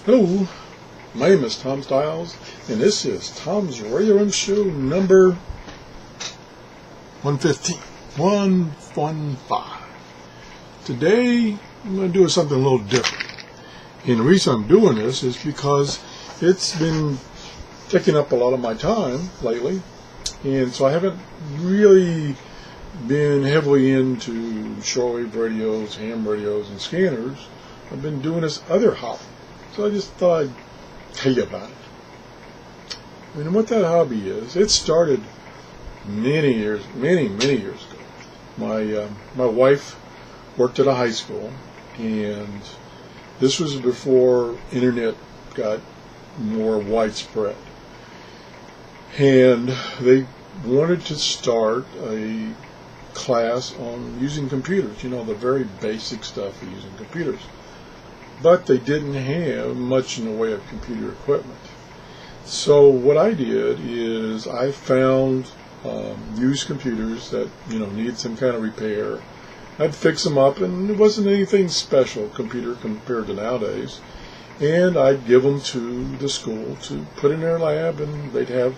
Hello, my name is Tom Stiles, and this is Tom's Radio Room Show number 115. 115. Today, I'm going to do something a little different. And the reason I'm doing this is because it's been taking up a lot of my time lately, and so I haven't really been heavily into shortwave radios, ham radios, and scanners. I've been doing this other hobby. So I just thought I'd tell you about it. And what that hobby is, it started many years ago. My wife worked at a high school, and this was before internet got more widespread. And they wanted to start a class on using computers, the very basic stuff of using computers. But they didn't have much in the way of computer equipment. So what I did is I found used computers that needed some kind of repair. I'd fix them up, and it wasn't anything special computer compared to nowadays. And I'd give them to the school to put in their lab, and they'd have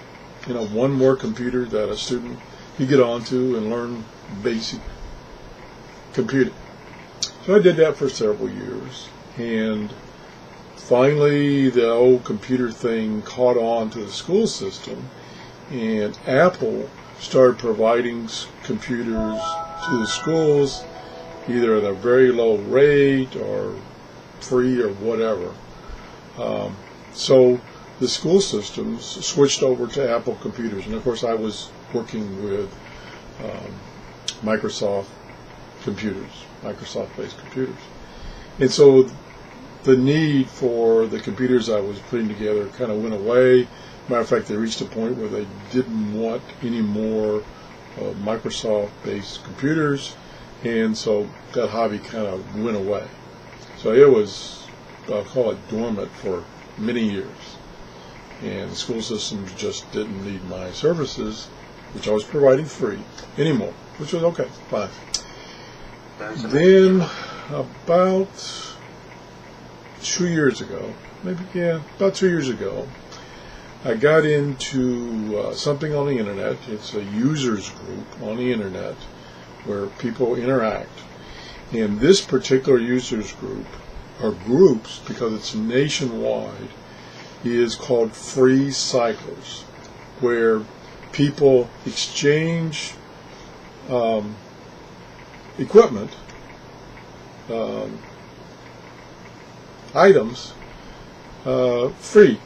one more computer that a student could get onto and learn basic computing. So I did that for several years. And finally, the old computer thing caught on to the school system, and Apple started providing computers to the schools, either at a very low rate or free or whatever. So the school systems switched over to Apple computers, and of course I was working with Microsoft computers, Microsoft-based computers. And so the need for the computers I was putting together kind of went away. Matter of fact, they reached a point where they didn't want any more Microsoft-based computers, and so that hobby kind of went away. So it was, I'll call it dormant for many years. And the school systems just didn't need my services, which I was providing free, anymore, which was okay, fine. Then about 2 years ago, about 2 years ago, I got into something on the internet. It's a users group on the internet where people interact. And this particular users group, or groups, because it's nationwide, is called Free Cyclers, where people exchange equipment, items, free,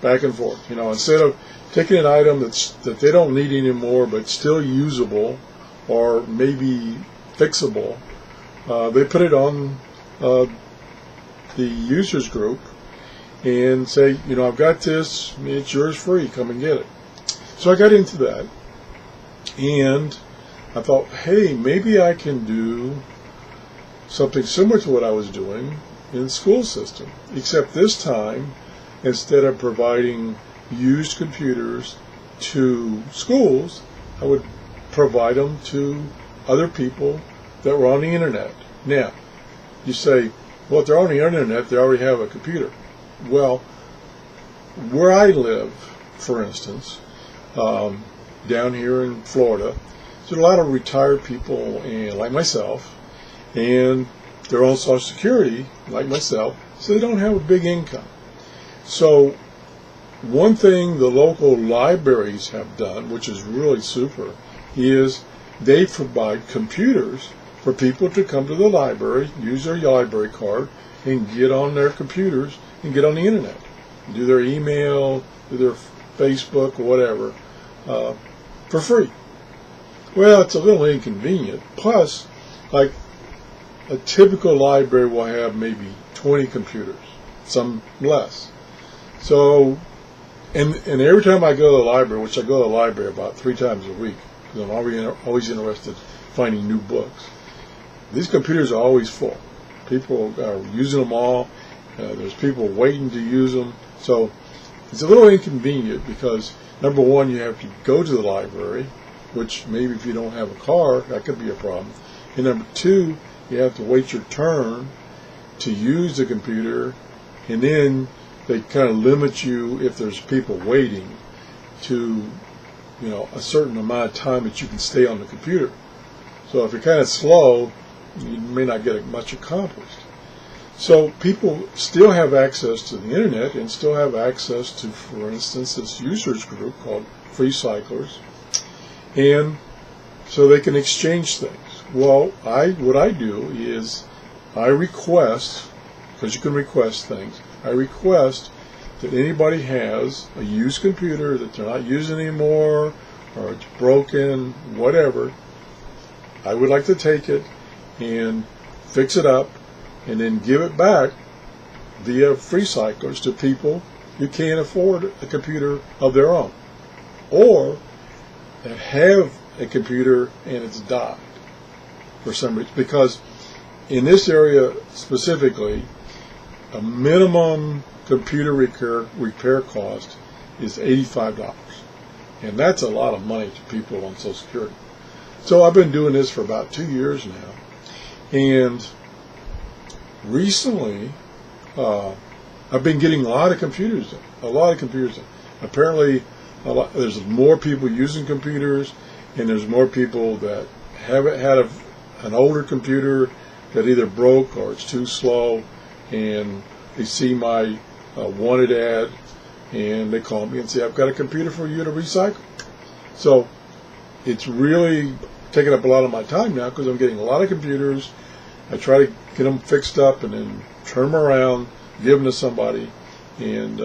back and forth. Instead of taking an item that they don't need anymore but still usable or maybe fixable, they put it on the users group and say, I've got this, it's yours free, come and get it. So I got into that, and I thought, hey, maybe I can do something similar to what I was doing in the school system, except this time, instead of providing used computers to schools, I would provide them to other people that were on the internet. Now, you say, well, if they're on the internet, they already have a computer. Well, where I live, for instance, down here in Florida, there's a lot of retired people, and like myself, and they're on Social Security, like myself, so they don't have a big income. So one thing the local libraries have done, which is really super, is they provide computers for people to come to the library, use their library card, and get on their computers and get on the internet, do their email, do their Facebook, or whatever, for free. Well, it's a little inconvenient. Plus, like, a typical library will have maybe 20 computers, some less. So, and every time I go to the library, which I go to the library about 3 times a week, because I'm always interested in finding new books, these computers are always full. People are using them all. There's people waiting to use them. So it's a little inconvenient because, number one, you have to go to the library, which maybe if you don't have a car, that could be a problem. And number two, you have to wait your turn to use the computer, and then they kind of limit you if there's people waiting to, a certain amount of time that you can stay on the computer. So if you're kind of slow, you may not get much accomplished. So people still have access to the internet and still have access to, for instance, this users group called Free Cyclers, and so they can exchange things. Well, what I do is I request, because you can request things, I request that anybody has a used computer that they're not using anymore, or it's broken, whatever, I would like to take it and fix it up and then give it back via Free Cyclers to people who can't afford a computer of their own, or that have a computer and it's died for some reason. Because in this area specifically, a minimum computer repair cost is $85, and that's a lot of money to people on Social Security. So I've been doing this for about 2 years now, and recently I've been getting a lot of computers in. Apparently there's more people using computers, and there's more people that haven't had an older computer that either broke or it's too slow, and they see my wanted ad and they call me and say, I've got a computer for you to recycle. So it's really taking up a lot of my time now, because I'm getting a lot of computers. I try to get them fixed up and then turn them around, give them to somebody, and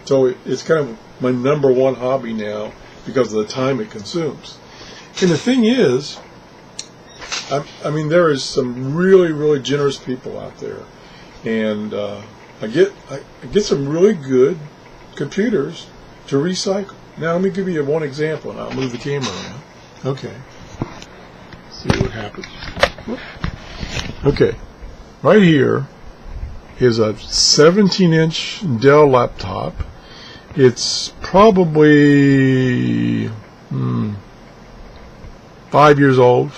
so it's kind of my number one hobby now because of the time it consumes. And the thing is, I mean, there is some really, really generous people out there, and I get some really good computers to recycle. Now let me give you one example, and I'll move the camera around. Okay, see what happens. Okay, right here is a 17-inch Dell laptop. It's probably 5 years old.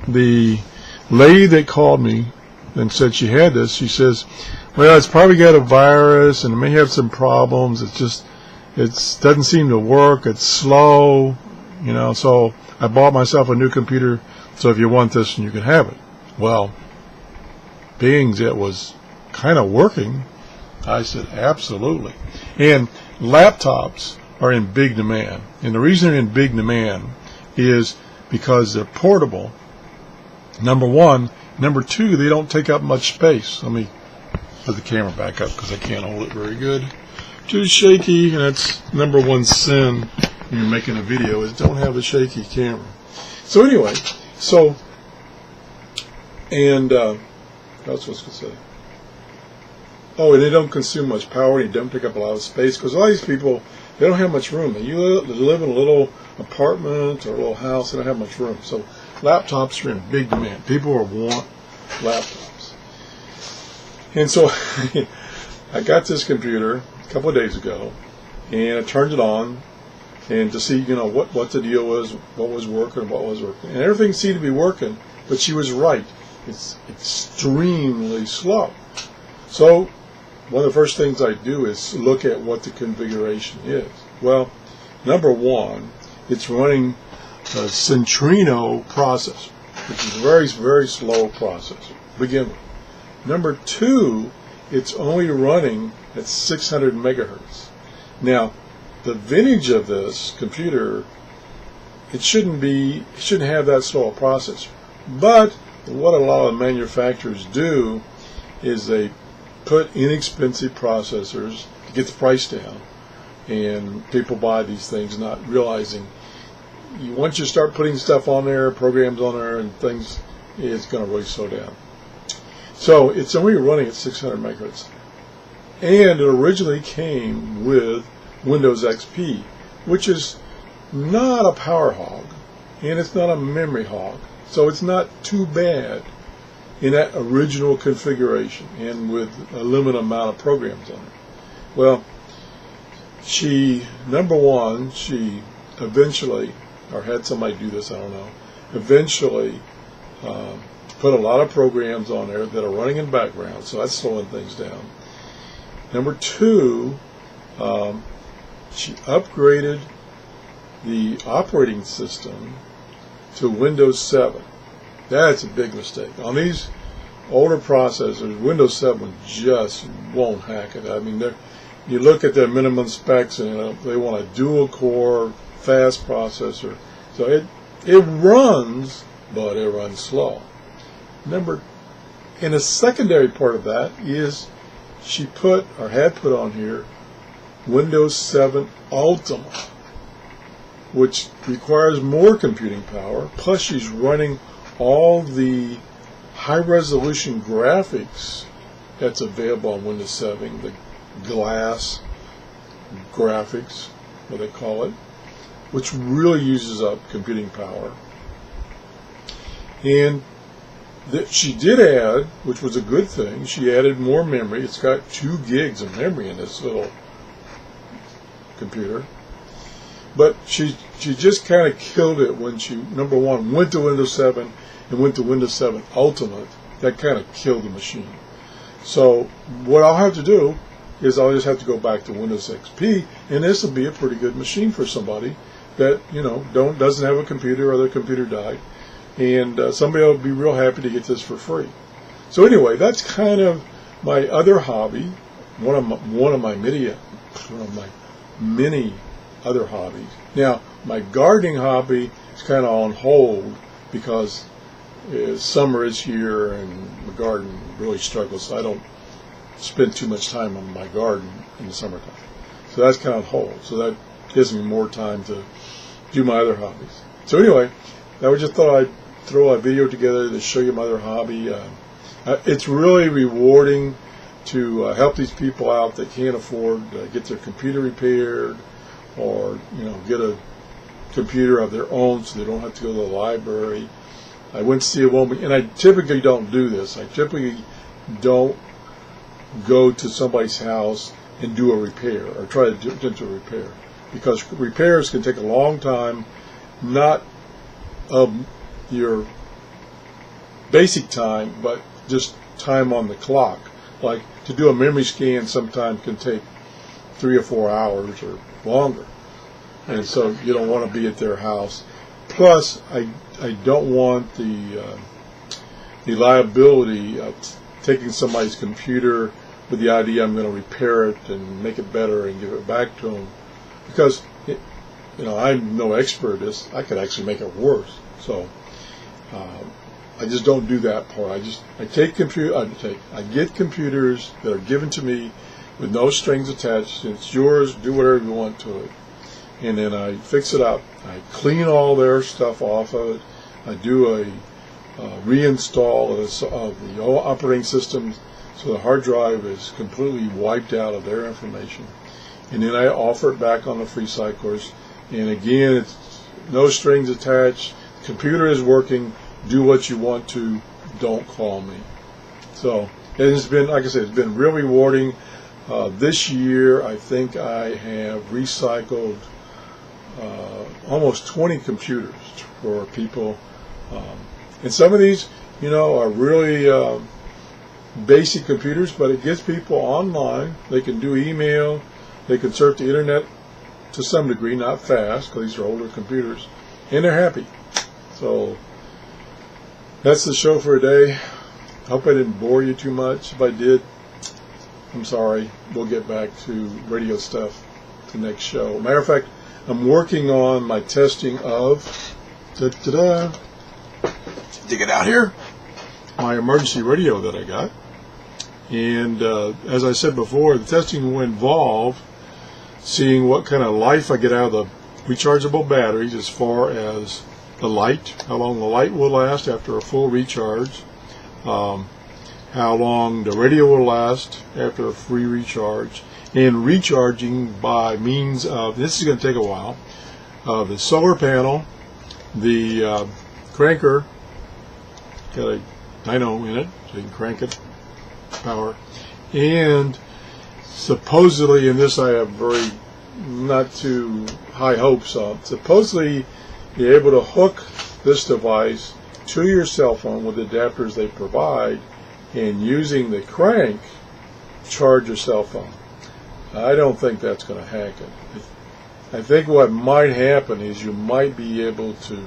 The lady that called me and said she had this, she says, well, it's probably got a virus and it may have some problems. It doesn't seem to work. It's slow, so I bought myself a new computer. So if you want this, you can have it. Well, being it was kind of working, I said absolutely. And laptops are in big demand. And the reason they're in big demand is because they're portable, number one. Number two, they don't take up much space. Let me put the camera back up because I can't hold it very good. Too shaky, and that's number one sin when you're making a video, is don't have a shaky camera. So anyway, and that's what I was going to say. Oh, and they don't consume much power, and they don't take up a lot of space, because a lot of these people, they don't have much room. They live in a little apartment or a little house. They don't have much room. So laptops are in big demand. People want laptops. And so I got this computer a couple of days ago, and I turned it on, and to see, what the deal was, what was working, what was working. And everything seemed to be working, but she was right. It's extremely slow. So one of the first things I do is look at what the configuration is. Well, number one, it's running a Centrino processor, which is a very, very slow processor to begin with. Number two, it's only running at 600 megahertz. Now, the vintage of this computer, it shouldn't have that slow a processor. But what a lot of manufacturers do is they put inexpensive processors to get the price down, and people buy these things not realizing once you start putting stuff on there, programs on there and things, it's going to really slow down. So it's only running at 600 megahertz, and it originally came with Windows XP, which is not a power hog and it's not a memory hog, so it's not too bad in that original configuration and with a limited amount of programs on it. Well, number one, she eventually, or had somebody do this, I don't know, eventually put a lot of programs on there that are running in background, so that's slowing things down. Number two, she upgraded the operating system to Windows 7. That's a big mistake. On these older processors, Windows 7 just won't hack it. I mean, you look at their minimum specs, and they want a dual-core, fast processor. So it runs, but it runs slow. And a secondary part of that is she had put on here Windows 7 Ultimate, which requires more computing power. Plus, she's running all the high-resolution graphics that's available on Windows 7, the glass graphics, what they call it, which really uses up computing power. And she did add, which was a good thing, she added more memory. It's got 2 gigs of memory in this little computer. But she just kind of killed it when she, number one, went to Windows 7 and went to Windows 7 Ultimate. That kind of killed the machine. So what I'll have to do is I'll just have to go back to Windows XP, and this will be a pretty good machine for somebody that, doesn't have a computer or their computer died. And somebody will be real happy to get this for free. So anyway, that's kind of my other hobby, one of my many other hobbies. Now, my gardening hobby is kind of on hold because summer is here and the garden really struggles, so I don't spend too much time on my garden in the summertime. So that's kind of on hold. So that gives me more time to do my other hobbies. So anyway, I just thought I'd throw a video together to show you my other hobby. It's really rewarding to help these people out that can't afford to get their computer repaired, or get a computer of their own so they don't have to go to the library. I went to see a woman, and I typically don't do this. I typically don't go to somebody's house and do a repair or try to do a repair, because repairs can take a long time, not of your basic time, but just time on the clock. Like to do a memory scan sometimes can take 3 or 4 hours or longer, and so you don't want to be at their house. Plus, I don't want the liability of taking somebody's computer with the idea I'm going to repair it and make it better and give it back to them, because I'm no expert at this. I could actually make it worse. So I just don't do that part. I get computers that are given to me with no strings attached. It's yours. Do whatever you want to it. And then I fix it up. I clean all their stuff off of it. I do a reinstall of the operating system so the hard drive is completely wiped out of their information. And then I offer it back on the free site course. And again, it's no strings attached. The computer is working. Do what you want to. Don't call me. So it's been, like I said, it's been real rewarding. This year, I think I have recycled almost 20 computers for people. And some of these, are really basic computers, but it gets people online. They can do email. They can surf the internet to some degree, not fast, because these are older computers, and they're happy. So that's the show for today. I hope I didn't bore you too much. If I did, I'm sorry. We'll get back to radio stuff the next show. Matter of fact, I'm working on my testing of dig it out here, my emergency radio that I got. And as I said before, the testing will involve seeing what kind of life I get out of the rechargeable batteries, as far as the light, how long the light will last after a full recharge, how long the radio will last after a free recharge, and recharging by means of, this is going to take a while, the solar panel, the cranker, got a dyno in it, so you can crank it, power, and supposedly, in this I have very not too high hopes of, supposedly you're able to hook this device to your cell phone with the adapters they provide, and using the crank, charge your cell phone. I don't think that's going to happen. I think what might happen is you might be able to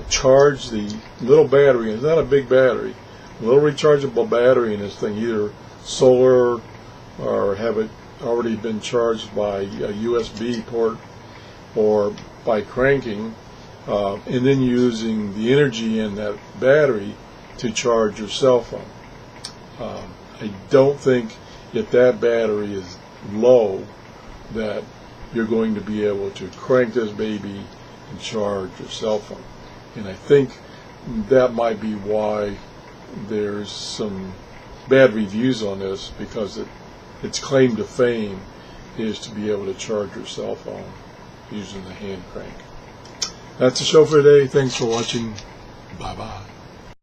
charge the little battery. It's not a big battery, a little rechargeable battery in this thing, either solar or have it already been charged by a USB port or by cranking, and then using the energy in that battery to charge your cell phone. I don't think if that battery is low that you're going to be able to crank this baby and charge your cell phone. And I think that might be why there's some bad reviews on this, because its claim to fame is to be able to charge your cell phone using the hand crank. That's the show for today. Thanks for watching. Bye-bye.